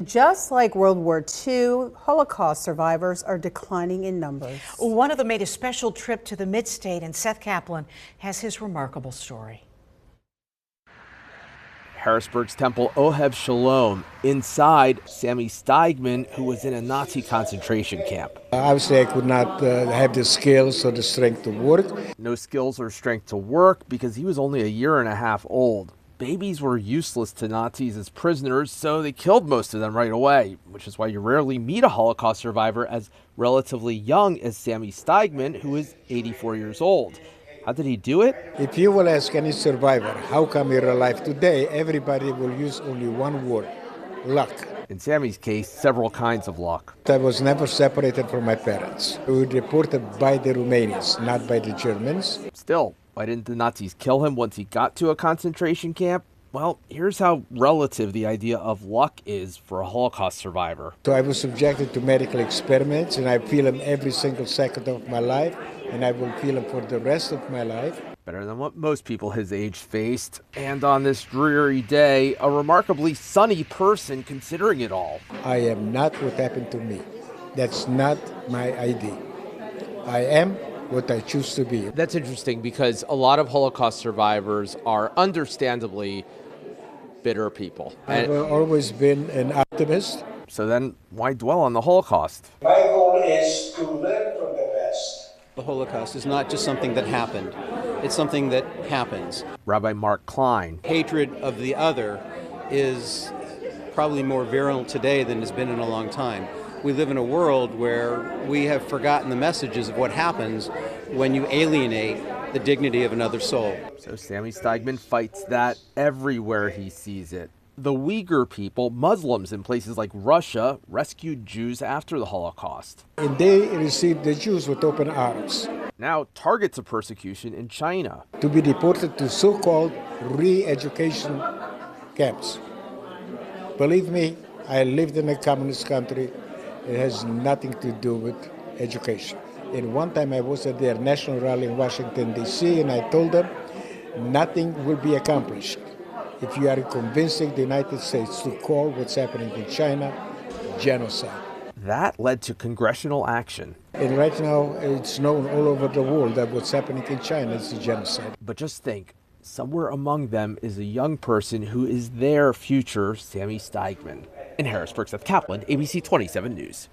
Just like World War II, Holocaust survivors are declining in numbers. One of them made a special trip to the Mid-State, and Seth Kaplan has his remarkable story. Harrisburg's Temple Ohev Shalom. Inside, Sammy Steigman, who was in a Nazi concentration camp. Obviously, I could not have the skills or the strength to work. No skills or strength to work because he was only a year and a half old. Babies were useless to Nazis as prisoners, so they killed most of them right away, which is why you rarely meet a Holocaust survivor as relatively young as Sammy Steigman, who is 84 years old. How did he do it? If you will ask any survivor, how come you're alive today, everybody will use only one word: luck. In Sammy's case, several kinds of luck. I was never separated from my parents. We were deported by the Romanians, not by the Germans. Still, why didn't the Nazis kill him once he got to a concentration camp? Well, here's how relative the idea of luck is for a Holocaust survivor. So I was subjected to medical experiments, and I feel them every single second of my life, and I will feel them for the rest of my life. Better than what most people his age faced. And on this dreary day, a remarkably sunny person considering it all. I am not what happened to me. That's not my ID. I am what I choose to be. That's interesting because a lot of Holocaust survivors are understandably bitter people. I've always been an optimist. So then why dwell on the Holocaust? My goal is to learn from the past. The Holocaust is not just something that happened. It's something that happens. Rabbi Mark Klein. Hatred of the other is probably more virulent today than it's been in a long time. We live in a world where we have forgotten the messages of what happens when you alienate the dignity of another soul. So Sammy Steigman fights that everywhere he sees it. The Uyghur people, Muslims in places like Russia, rescued Jews after the Holocaust. And they received the Jews with open arms. Now targets of persecution in China. To be deported to so-called re-education camps. Believe me, I lived in a communist country. It has nothing to do with education. And one time I was at their national rally in Washington, D.C., and I told them nothing will be accomplished if you are convincing the United States to call what's happening in China genocide. That led to congressional action. And right now, it's known all over the world that what's happening in China is a genocide. But just think, somewhere among them is a young person who is their future Sammy Steigman. In Harrisburg, Seth Kaplan, ABC 27 News.